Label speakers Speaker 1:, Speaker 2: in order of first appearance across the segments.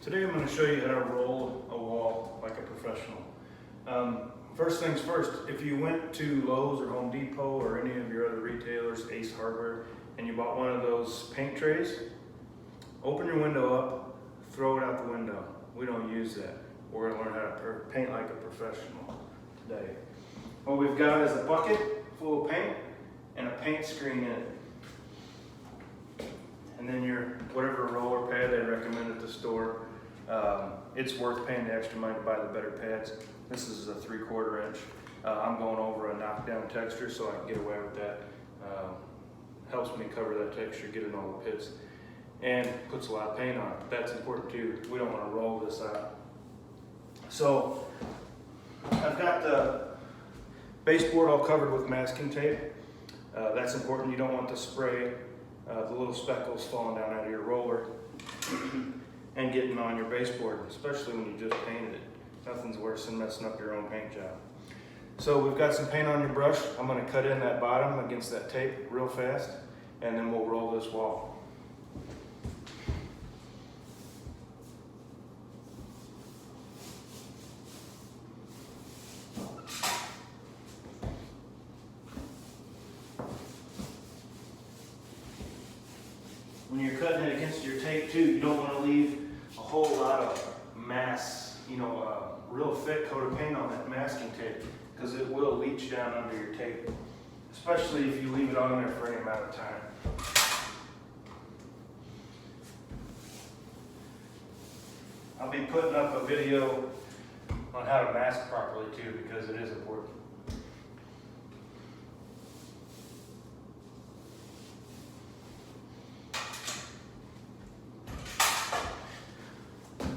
Speaker 1: Today I'm going to show you how to roll a wall like a professional. First things first, if you went to Lowe's or Home Depot or any of your other retailers, Ace Hardware, and you bought one of those paint trays, open your window up, throw it out the window. We don't use that. We're going to learn how to paint like a professional today. What we've got is a bucket full of paint and a paint screen in it. And then your whatever roller pad they recommend at the store. It's worth paying the extra money to buy the better pads. This is a 3/4 inch. I'm going over a knockdown texture so I can get away with that. Helps me cover that texture, get in all the pits, and puts a lot of paint on it. That's important too. We don't want to roll this out. So I've got the baseboard all covered with masking tape. That's important. You don't want the spray, the little speckles falling down out of your roller and getting on your baseboard, especially when you just painted it. Nothing's worse than messing up your own paint job. So we've got some paint on your brush. I'm going to cut in that bottom against that tape real fast, and then we'll roll this wall. When you're cutting it against your tape too, you don't want to leave a whole lot of mass, real thick coat of paint on that masking tape, because it will leach down under your tape, especially if you leave it on there for any amount of time. I'll be putting up a video on how to mask properly too, because it is important.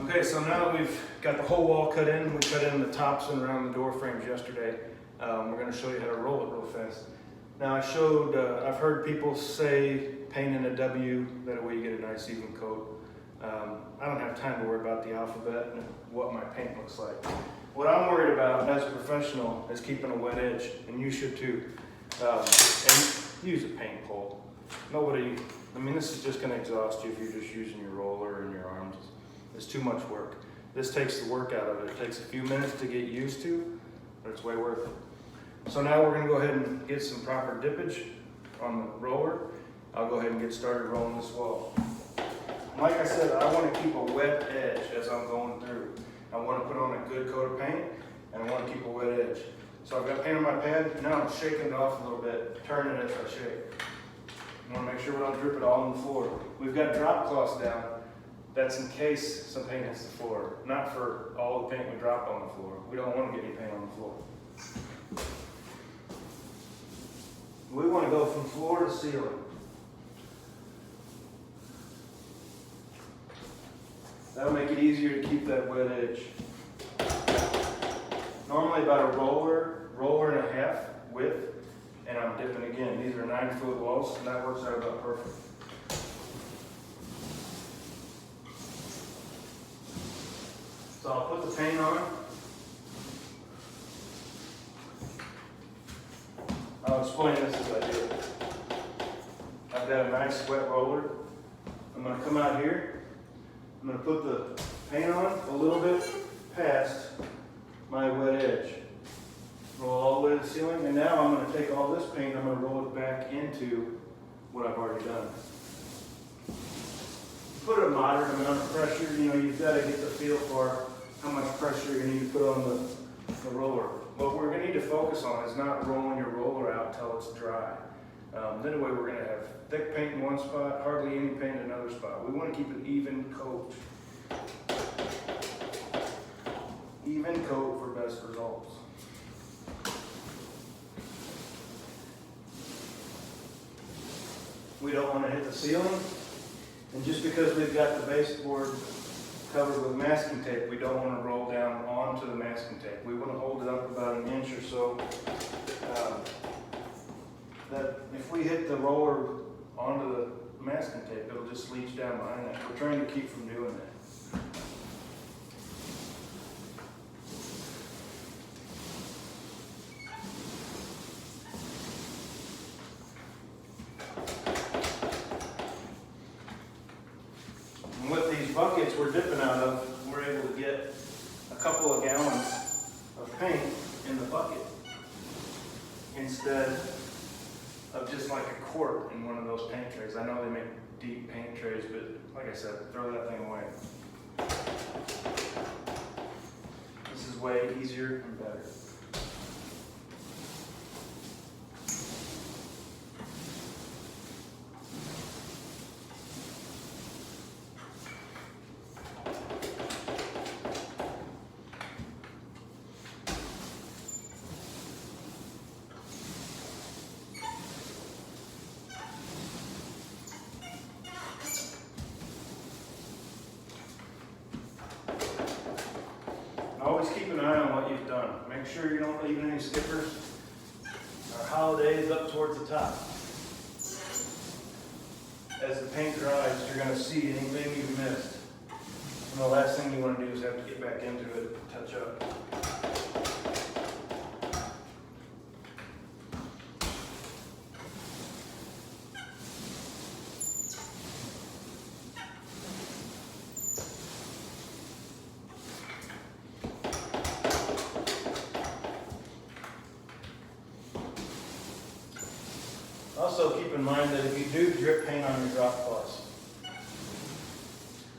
Speaker 1: Okay, so now that we've got the whole wall cut in, we cut in the tops and around the door frames yesterday. We're going to show you how to roll it real fast. Now I've heard people say paint in a W, that way you get a nice even coat. I don't have time to worry about the alphabet and what my paint looks like. What I'm worried about as a professional is keeping a wet edge, and you should too. And use a paint pole. This is just going to exhaust you if you're just using your roller and your arms. It's too much work. This takes the work out of it. It takes a few minutes to get used to, but it's way worth it. So now we're going to go ahead and get some proper dippage on the roller. I'll go ahead and get started rolling this wall. Like I said, I want to keep a wet edge as I'm going through. I want to put on a good coat of paint, and I want to keep a wet edge. So I've got paint on my pad. Now I'm shaking it off a little bit, turning it as I shake. I want to make sure we don't drip it all on the floor. We've got drop cloths down. That's in case some paint hits the floor, not for all the paint we drop on the floor. We don't want to get any paint on the floor. We want to go from floor to ceiling. That'll make it easier to keep that wet edge. Normally about a roller and a half width, and I'm dipping again. These are 9-foot walls, and that works out about perfect. So I'll put the paint on. I'll explain this as I do it. I've got a nice wet roller. I'm going to come out here. I'm going to put the paint on a little bit past my wet edge. Roll all the way to the ceiling, and now I'm going to take all this paint, I'm going to roll it back into what I've already done. Put a moderate amount of pressure. You've got to get the feel for how much pressure you need to put on the roller. What we're going to need to focus on is not rolling your roller out until it's dry. Then we're going to have thick paint in one spot, hardly any paint in another spot. We want to keep an even coat. Even coat for best results. We don't want to hit the ceiling. And just because we've got the baseboard covered with masking tape, we don't want to roll down onto the masking tape. We want to hold it up about an inch or so. That if we hit the roller onto the masking tape, it'll just leach down behind that. We're trying to keep from doing that. And with these buckets, buckets we're dipping out of, we're able to get a couple of gallons of paint in the bucket instead of just like a quart in one of those paint trays. I know they make deep paint trays, but like I said, throw that thing away. This is way easier and better. Always keep an eye on what you've done. Make sure you don't leave any skippers or holidays up towards the top. As the paint dries, you're going to see anything you've missed. And the last thing you want to do is have to get back into it and touch up. Also keep in mind that if you do drip paint on your drop cloths,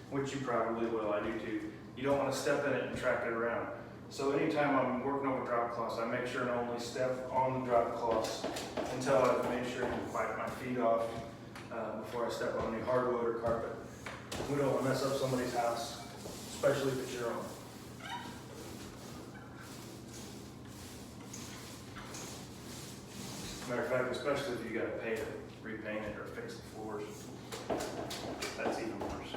Speaker 1: which you probably will, I do too, you don't want to step in it and track it around. So anytime I'm working over drop cloths, I make sure to only step on the drop cloths until I've made sure to wipe my feet off before I step on any hardwood or carpet. We don't want to mess up somebody's house, especially if it's your own. Matter of fact, especially if you got to pay to repaint it or fix the floors, that's even worse.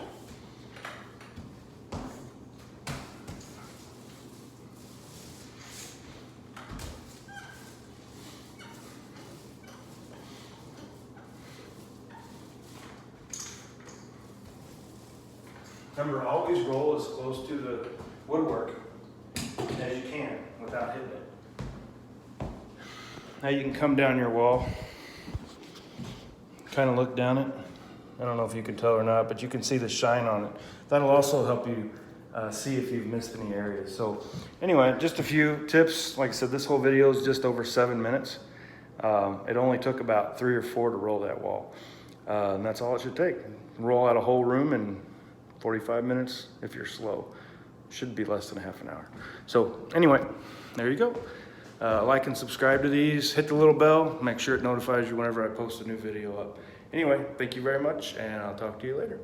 Speaker 1: Remember, always roll as close to the woodwork as you can without hitting it. Now you can come down your wall, kind of look down it. I don't know if you can tell or not, but you can see the shine on it. That'll also help you see if you've missed any areas. So anyway, just a few tips. Like I said, this whole video is just over 7 minutes. It only took about 3 or 4 to roll that wall. And that's all it should take. Roll out a whole room in 45 minutes if you're slow. Should be less than a half an hour. So anyway, there you go. Like and subscribe to these, hit the little bell, make sure it notifies you whenever I post a new video up. Anyway, thank you very much, and I'll talk to you later.